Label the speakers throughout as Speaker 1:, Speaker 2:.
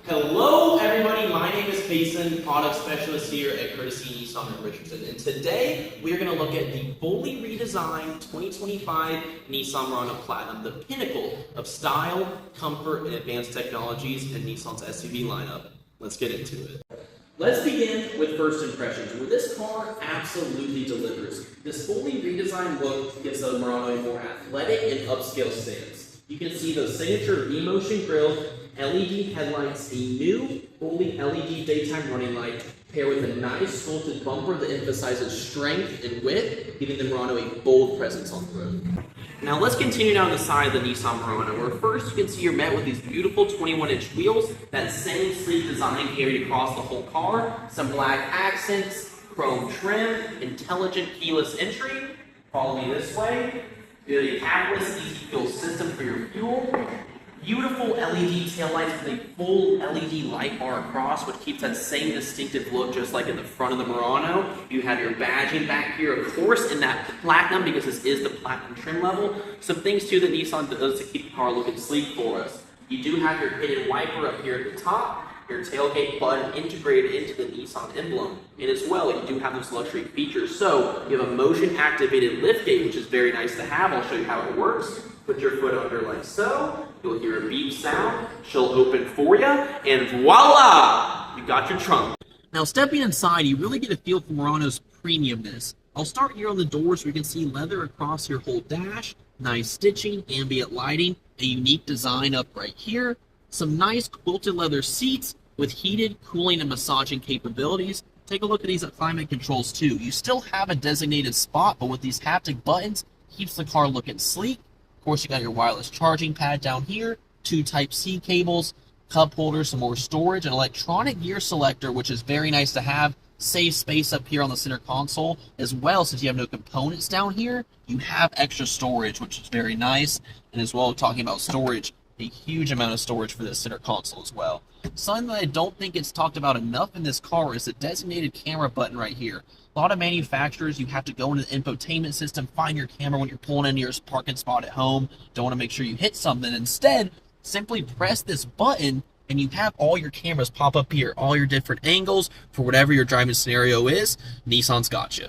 Speaker 1: Hello everybody, my name is Payson, product specialist here at Courtesy Nissan in Richardson, and today we are going to look at the fully redesigned 2025 Nissan Murano Platinum, the pinnacle of style, comfort, and advanced technologies in Nissan's SUV lineup. Let's get into it. Let's begin with first impressions, where this car absolutely delivers. This fully redesigned look gives the Murano a more athletic and upscale stance. You can see the signature V-Motion grille, LED headlights, a new fully LED daytime running light, paired with a nice sculpted bumper that emphasizes strength and width, giving the Murano a bold presence on the road. Now let's continue down the side of the Nissan Murano, where first you can see you're met with these beautiful 21-inch wheels, that same sleek design carried across the whole car, some black accents, chrome trim, intelligent keyless entry. Follow me this way. You have a capless easy fuel system for your fuel. Beautiful LED taillights with a full LED light bar across, which keeps that same distinctive look just like in the front of the Murano. You have your badging back here, of course, in that platinum, because this is the platinum trim level. Some things too that Nissan does to keep the car looking sleek for us. You do have your hidden wiper up here at the top, your tailgate button integrated into the Nissan emblem, and as well you do have those luxury features. So you have a motion activated liftgate, which is very nice to have. I'll show you how it works. Put your foot under like so, you'll hear a beep sound, she'll open for you, and voila! You got your trunk. Now stepping inside, you really get a feel for Murano's premiumness. I'll start here on the doors where you can see leather across your whole dash, nice stitching, ambient lighting, a unique design up right here, some nice quilted leather seats with heated, cooling, and massaging capabilities. Take a look at these climate controls too. You still have a designated spot, but with these haptic buttons, keeps the car looking sleek. Of course, you got your wireless charging pad down here, 2 Type-C cables, cup holders, some more storage, an electronic gear selector, which is very nice to have. Save space up here on the center console as well. Since you have no components down here, you have extra storage, which is very nice. And as well, talking about storage, a huge amount of storage for this center console as well. Something that I don't think it's talked about enough in this car is the designated camera button right here. A lot of manufacturers, you have to go into the infotainment system, find your camera when you're pulling into your parking spot at home. Don't want to make sure you hit something. Instead, simply press this button and you have all your cameras pop up here, all your different angles for whatever your driving scenario is. Nissan's got you.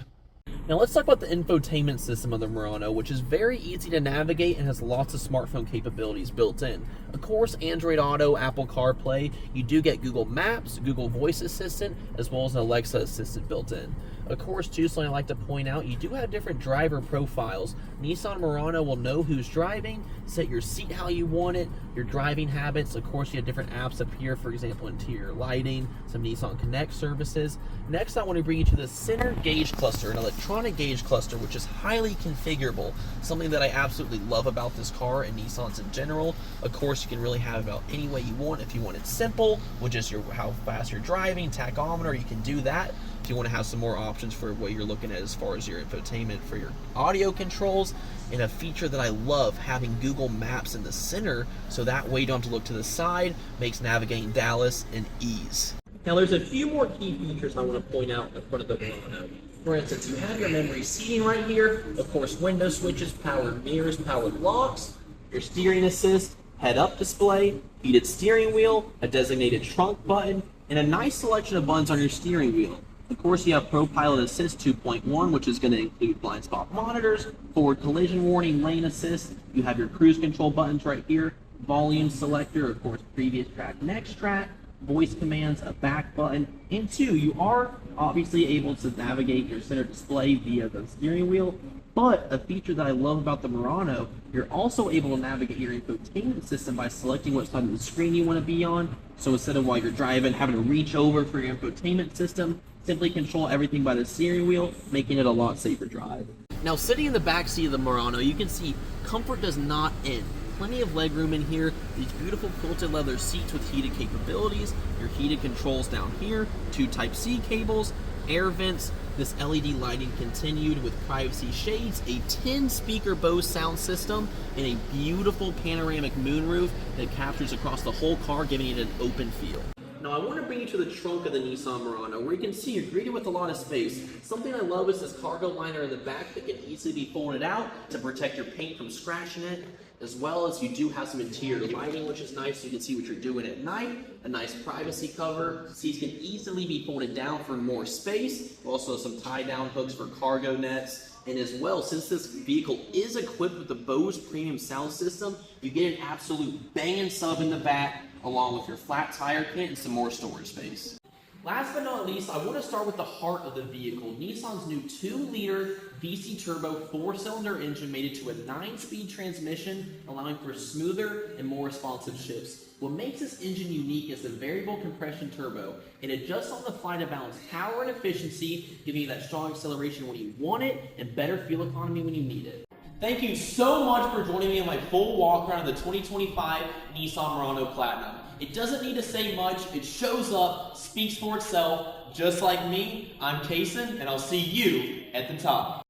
Speaker 1: Now let's talk about the infotainment system of the Murano, which is very easy to navigate and has lots of smartphone capabilities built in. Of course, Android Auto, Apple CarPlay, you do get Google Maps, Google Voice Assistant, as well as an Alexa Assistant built in. Of course, too, something I like to point out, you do have different driver profiles. Nissan Murano will know who's driving, set your seat how you want it, your driving habits. Of course, you have different apps up here, for example, interior lighting, some Nissan Connect services. Next, I want to bring you to the center gauge cluster, an electronic gauge cluster, which is highly configurable, something that I absolutely love about this car and Nissans in general. Of course, you can really have it about any way you want. If you want it simple, with just how fast you're driving, tachometer, you can do that. If you want to have some more options for what you're looking at as far as your infotainment for your audio controls, and a feature that I love, having Google Maps in the center, so that way you don't have to look to the side, makes navigating Dallas an ease. Now there's a few more key features I want to point out in front of the Murano. For instance, you have your memory seating right here, of course window switches, powered mirrors, powered locks, your steering assist, head-up display, heated steering wheel, a designated trunk button, and a nice selection of buttons on your steering wheel. Of course, you have Pro Pilot Assist 2.1, which is going to include blind spot monitors, forward collision warning, lane assist. You have your cruise control buttons right here, volume selector, of course, previous track, next track, voice commands, a back button, and 2, you are obviously able to navigate your center display via the steering wheel. But a feature that I love about the Murano, you're also able to navigate your infotainment system by selecting what side of the screen you want to be on. So instead of while you're driving having to reach over for your infotainment system, simply control everything by the steering wheel, making it a lot safer drive. Now sitting in the back seat of the Murano, you can see comfort does not end. Plenty of legroom in here, these beautiful quilted leather seats with heated capabilities, your heated controls down here, 2 Type-C cables, air vents, this LED lighting continued with privacy shades, a 10-speaker Bose sound system, and a beautiful panoramic moonroof that captures across the whole car, giving it an open feel. Now I want to bring you to the trunk of the Nissan Murano, where you can see you're greeted with a lot of space. Something I love is this cargo liner in the back that can easily be folded out to protect your paint from scratching it, as well as you do have some interior lighting, which is nice, so you can see what you're doing at night. A nice privacy cover. Seats can easily be folded down for more space. Also some tie-down hooks for cargo nets. And as well, since this vehicle is equipped with the Bose premium sound system, you get an absolute banging sub in the back, along with your flat tire kit and some more storage space. Last but not least, I want to start with the heart of the vehicle. Nissan's new 2-liter VC turbo 4-cylinder engine made it to a 9-speed transmission, allowing for smoother and more responsive shifts. What makes this engine unique is the variable compression turbo. It adjusts on the fly to balance power and efficiency, giving you that strong acceleration when you want it and better fuel economy when you need it. Thank you so much for joining me on my full walk around the 2025 Nissan Murano Platinum. It doesn't need to say much, it shows up, speaks for itself. Just like me, I'm Kason, and I'll see you at the top.